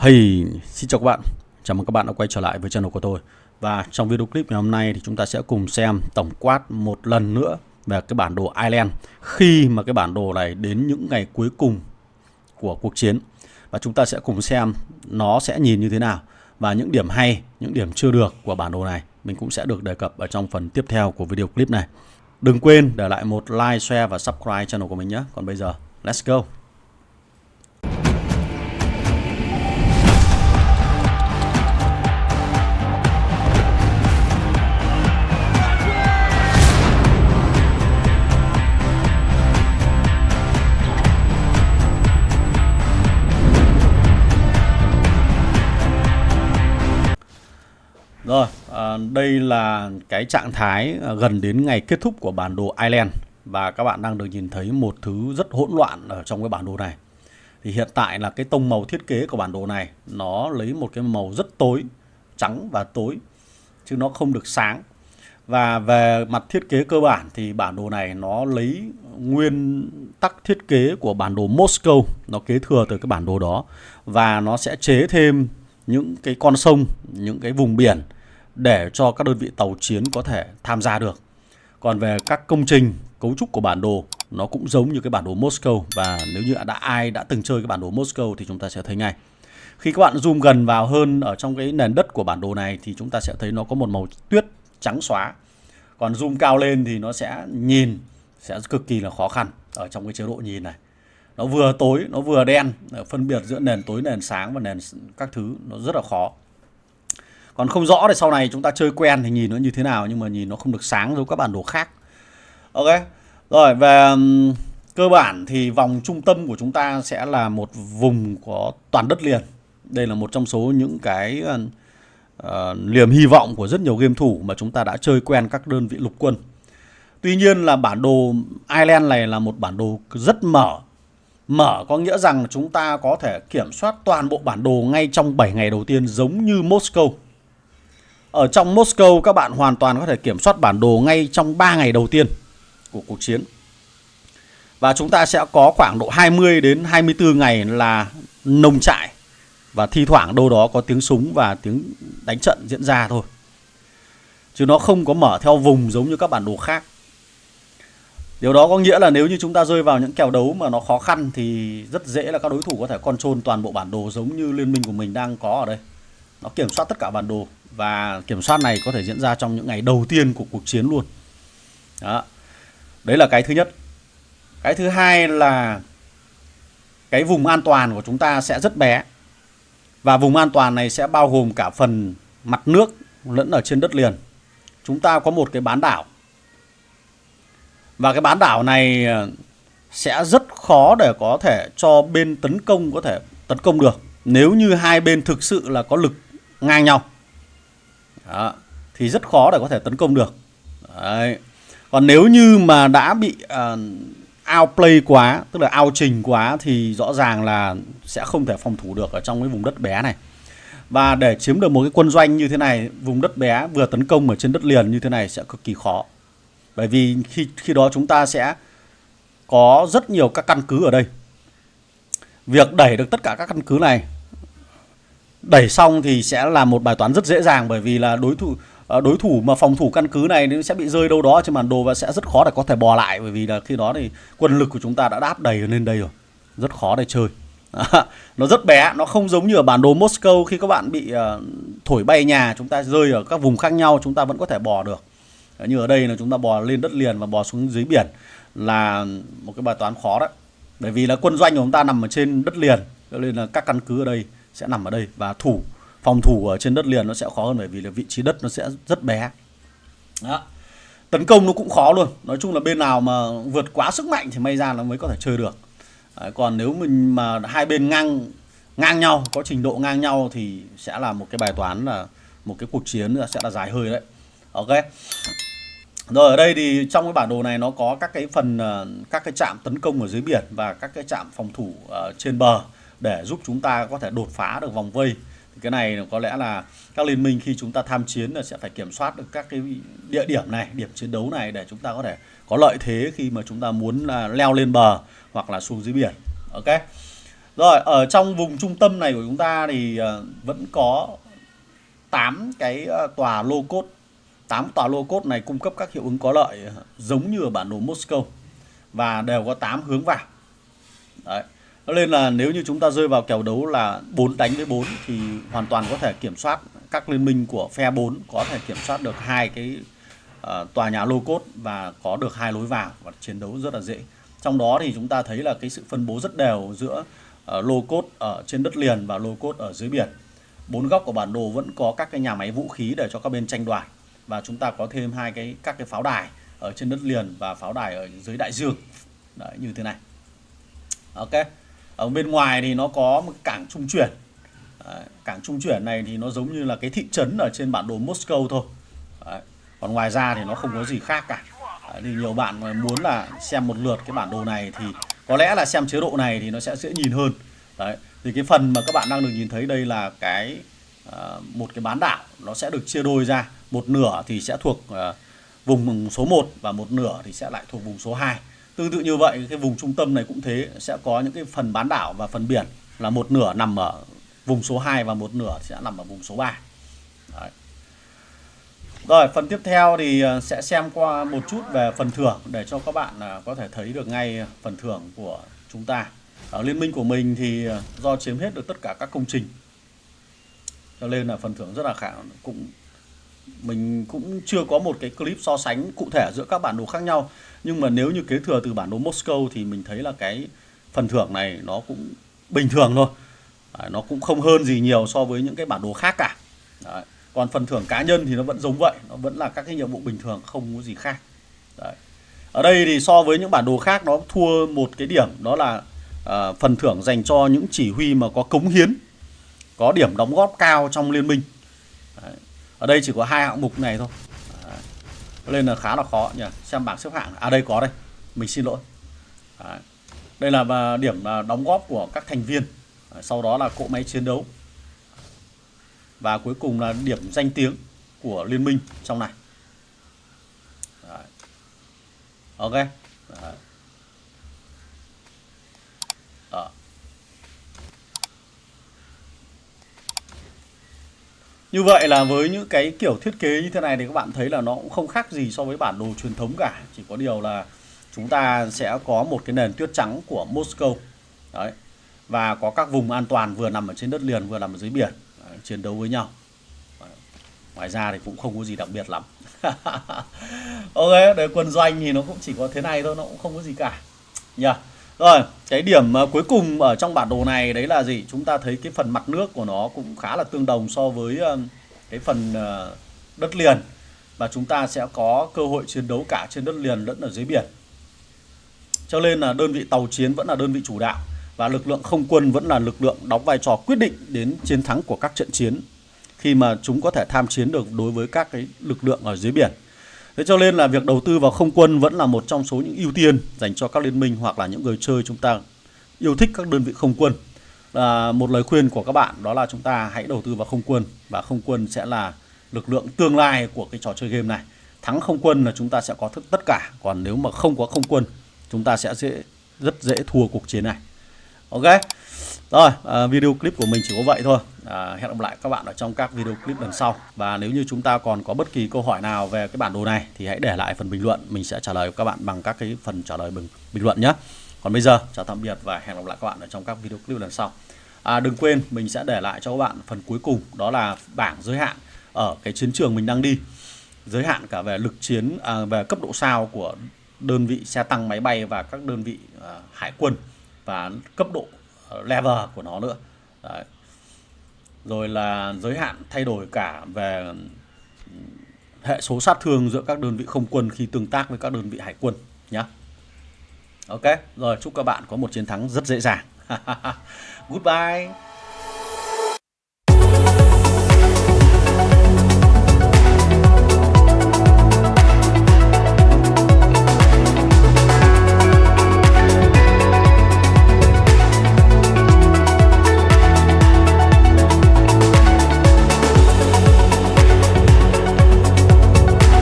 Hey, xin chào các bạn. Chào mừng các bạn đã quay trở lại với channel của tôi. Và trong video clip ngày hôm nay thì chúng ta sẽ cùng xem tổng quát một lần nữa về cái bản đồ Ireland khi mà cái bản đồ này đến những ngày cuối cùng của cuộc chiến. Và chúng ta sẽ cùng xem nó sẽ nhìn như thế nào và những điểm hay, những điểm chưa được của bản đồ này mình cũng sẽ được đề cập ở trong phần tiếp theo của video clip này. Đừng quên để lại một like, share và subscribe channel của mình nhé. Còn bây giờ, let's go. Rồi, đây là cái trạng thái gần đến ngày kết thúc của bản đồ Ireland. Và các bạn đang được nhìn thấy một thứ rất hỗn loạn ở trong cái bản đồ này. Thì hiện tại là cái tông màu thiết kế của bản đồ này nó lấy một cái màu rất tối, trắng và tối, chứ nó không được sáng. Và về mặt thiết kế cơ bản thì bản đồ này nó lấy nguyên tắc thiết kế của bản đồ Moscow, nó kế thừa từ cái bản đồ đó. Và nó sẽ chế thêm những cái con sông, những cái vùng biển để cho các đơn vị tàu chiến có thể tham gia được. Còn về các công trình, cấu trúc của bản đồ nó cũng giống như cái bản đồ Moscow. Và nếu như ai đã từng chơi cái bản đồ Moscow thì chúng ta sẽ thấy ngay. Khi các bạn zoom gần vào hơn ở trong cái nền đất của bản đồ này thì chúng ta sẽ thấy nó có một màu tuyết trắng xóa. Còn zoom cao lên thì nó sẽ nhìn sẽ cực kỳ là khó khăn ở trong cái chế độ nhìn này. Nó vừa tối, nó vừa đen, phân biệt giữa nền tối, nền sáng và nền các thứ nó rất là khó. Còn không rõ thì sau này chúng ta chơi quen thì nhìn nó như thế nào, nhưng mà nhìn nó không được sáng giống các bản đồ khác. Ok. Rồi, về cơ bản thì vòng trung tâm của chúng ta sẽ là một vùng có toàn đất liền. Đây là một trong số những cái niềm hy vọng của rất nhiều game thủ mà chúng ta đã chơi quen các đơn vị lục quân. Tuy nhiên là bản đồ Ireland này là một bản đồ rất mở. Mở có nghĩa rằng chúng ta có thể kiểm soát toàn bộ bản đồ ngay trong 7 ngày đầu tiên, giống như Moscow. Ở trong Moscow các bạn hoàn toàn có thể kiểm soát bản đồ ngay trong 3 ngày đầu tiên của cuộc chiến. Và chúng ta sẽ có khoảng độ 20 đến 24 ngày là nông trại. Và thi thoảng đâu đó có tiếng súng và tiếng đánh trận diễn ra thôi. Chứ nó không có mở theo vùng giống như các bản đồ khác. Điều đó có nghĩa là nếu như chúng ta rơi vào những kèo đấu mà nó khó khăn thì rất dễ là các đối thủ có thể control toàn bộ bản đồ, giống như liên minh của mình đang có ở đây. Nó kiểm soát tất cả bản đồ. Và kiểm soát này có thể diễn ra trong những ngày đầu tiên của cuộc chiến luôn. Đó. Đấy là cái thứ nhất. Cái thứ hai là cái vùng an toàn của chúng ta sẽ rất bé. Và vùng an toàn này sẽ bao gồm cả phần mặt nước lẫn ở trên đất liền. Chúng ta có một cái bán đảo. Và cái bán đảo này sẽ rất khó để có thể cho bên tấn công có thể tấn công được. Nếu như hai bên thực sự là có lực ngang nhau. Đó. Thì rất khó để có thể tấn công được. Đấy. Còn nếu như mà đã bị outplay quá, tức là out trình quá, thì rõ ràng là sẽ không thể phòng thủ được ở trong cái vùng đất bé này. Và để chiếm được một cái quân doanh như thế này, vùng đất bé vừa tấn công ở trên đất liền như thế này sẽ cực kỳ khó. Bởi vì khi đó chúng ta sẽ có rất nhiều các căn cứ ở đây. Việc đẩy được tất cả các căn cứ này, đẩy xong thì sẽ là một bài toán rất dễ dàng. Bởi vì là đối thủ mà phòng thủ căn cứ này nó sẽ bị rơi đâu đó trên bản đồ và sẽ rất khó để có thể bò lại. Bởi vì là khi đó thì quân lực của chúng ta đã đáp đầy lên đây rồi, rất khó để chơi. Nó rất bé, nó không giống như ở bản đồ Moscow. Khi các bạn bị thổi bay nhà, chúng ta rơi ở các vùng khác nhau, chúng ta vẫn có thể bò được. Như ở đây là chúng ta bò lên đất liền và bò xuống dưới biển là một cái bài toán khó đấy. Bởi vì là quân doanh của chúng ta nằm ở trên đất liền, cho nên là các căn cứ ở đây sẽ nằm ở đây. Và phòng thủ ở trên đất liền nó sẽ khó hơn, bởi vì là vị trí đất nó sẽ rất bé. Đó. Tấn công nó cũng khó luôn. Nói chung là bên nào mà vượt quá sức mạnh thì may ra nó mới có thể chơi được. Đấy, còn nếu mình mà hai bên ngang nhau, có trình độ ngang nhau thì sẽ là một cái bài toán, là một cái cuộc chiến sẽ là dài hơi đấy. Ok. Rồi, ở đây thì trong cái bản đồ này nó có các cái phần, các cái trạm tấn công ở dưới biển và các cái trạm phòng thủ trên bờ để giúp chúng ta có thể đột phá được vòng vây. Thì cái này có lẽ là các liên minh khi chúng ta tham chiến là sẽ phải kiểm soát được các cái địa điểm này, điểm chiến đấu này, để chúng ta có thể có lợi thế khi mà chúng ta muốn leo lên bờ hoặc là xuống dưới biển. Ok. Rồi, ở trong vùng trung tâm này của chúng ta thì vẫn có 8 cái tòa lô cốt. 8 tòa lô cốt này cung cấp các hiệu ứng có lợi giống như ở bản đồ Moscow và đều có 8 hướng vào. Đấy. Nên là nếu như chúng ta rơi vào kèo đấu là 4 đánh với 4 thì hoàn toàn có thể kiểm soát, các liên minh của phe 4 có thể kiểm soát được hai cái tòa nhà lô cốt và có được 2 lối vào và chiến đấu rất là dễ. Trong đó thì chúng ta thấy là cái sự phân bố rất đều giữa lô cốt ở trên đất liền và lô cốt ở dưới biển. 4 góc của bản đồ vẫn có các cái nhà máy vũ khí để cho các bên tranh đoạt, và chúng ta có thêm các cái pháo đài ở trên đất liền và pháo đài ở dưới đại dương. Đấy, như thế này. Ok. Ở bên ngoài thì nó có một cảng trung chuyển. Đấy, cảng trung chuyển này thì nó giống như là cái thị trấn ở trên bản đồ Moscow thôi. Đấy. Còn ngoài ra thì nó không có gì khác cả. Đấy, thì nhiều bạn muốn là xem một lượt cái bản đồ này thì có lẽ là xem chế độ này thì nó sẽ dễ nhìn hơn. Đấy. Thì cái phần mà các bạn đang được nhìn thấy đây là một cái bán đảo, nó sẽ được chia đôi ra. Một nửa thì sẽ thuộc vùng số 1 và một nửa thì sẽ lại thuộc vùng số 2. Tương tự như vậy, cái vùng trung tâm này cũng thế, sẽ có những cái phần bán đảo và phần biển là một nửa nằm ở vùng số 2 và một nửa sẽ nằm ở vùng số 3. Đấy. Rồi, phần tiếp theo thì sẽ xem qua một chút về phần thưởng để cho các bạn có thể thấy được ngay phần thưởng của chúng ta. Ở liên minh của mình thì do chiếm hết được tất cả các công trình, cho nên là phần thưởng rất là mình cũng chưa có một cái clip so sánh cụ thể giữa các bản đồ khác nhau. Nhưng mà nếu như kế thừa từ bản đồ Moscow thì mình thấy là cái phần thưởng này nó cũng bình thường thôi. Đấy, nó cũng không hơn gì nhiều so với những cái bản đồ khác cả. Đấy. Còn phần thưởng cá nhân thì nó vẫn giống vậy, nó vẫn là các cái nhiệm vụ bình thường, không có gì khác. Đấy. Ở đây thì so với những bản đồ khác nó thua một cái điểm, đó là phần thưởng dành cho những chỉ huy mà có cống hiến, có điểm đóng góp cao trong liên minh. Đấy. Ở đây chỉ có 2 hạng mục này thôi. Đấy. Nên là khá là khó nhỉ. Xem bảng xếp hạng. À đây có đây. Mình xin lỗi. Đấy. Đây là điểm đóng góp của các thành viên. Đấy. Sau đó là cỗ máy chiến đấu. Và cuối cùng là điểm danh tiếng của liên minh trong này. Đấy. Ok. Đấy. Đó. Như vậy là với những cái kiểu thiết kế như thế này thì các bạn thấy là nó cũng không khác gì so với bản đồ truyền thống cả. Chỉ có điều là chúng ta sẽ có một cái nền tuyết trắng của Moscow. Đấy. Và có các vùng an toàn vừa nằm ở trên đất liền vừa nằm ở dưới biển. Đấy, chiến đấu với nhau. Đấy. Ngoài ra thì cũng không có gì đặc biệt lắm. Ok, để quân doanh thì nó cũng chỉ có thế này thôi, nó cũng không có gì cả. Yeah. Rồi, cái điểm cuối cùng ở trong bản đồ này đấy là gì? Chúng ta thấy cái phần mặt nước của nó cũng khá là tương đồng so với cái phần đất liền. Và chúng ta sẽ có cơ hội chiến đấu cả trên đất liền lẫn ở dưới biển. Cho nên là đơn vị tàu chiến vẫn là đơn vị chủ đạo. Và lực lượng không quân vẫn là lực lượng đóng vai trò quyết định đến chiến thắng của các trận chiến, khi mà chúng có thể tham chiến được đối với các cái lực lượng ở dưới biển. Thế cho nên là việc đầu tư vào không quân vẫn là một trong số những ưu tiên dành cho các liên minh hoặc là những người chơi chúng ta yêu thích các đơn vị không quân. Một lời khuyên của các bạn đó là chúng ta hãy đầu tư vào không quân, và không quân sẽ là lực lượng tương lai của cái trò chơi game này. Thắng không quân là chúng ta sẽ có tất cả, còn nếu mà không có không quân chúng ta sẽ rất dễ thua cuộc chiến này. Ok. Rồi, video clip của mình chỉ có vậy thôi. Hẹn gặp lại các bạn ở trong các video clip lần sau. Và nếu như chúng ta còn có bất kỳ câu hỏi nào về cái bản đồ này thì hãy để lại phần bình luận. Mình sẽ trả lời các bạn bằng các cái phần trả lời bình luận nhé. Còn bây giờ, chào tạm biệt và hẹn gặp lại các bạn ở trong các video clip lần sau. Đừng quên, mình sẽ để lại cho các bạn phần cuối cùng, đó là bảng giới hạn ở cái chiến trường mình đang đi. Giới hạn cả về lực chiến, về cấp độ sao của đơn vị xe tăng máy bay và các đơn vị hải quân, và cấp độ level của nó nữa. Đấy. Rồi là giới hạn thay đổi cả về hệ số sát thương giữa các đơn vị không quân khi tương tác với các đơn vị hải quân nhé. Ok, rồi chúc các bạn có một chiến thắng rất dễ dàng. Goodbye.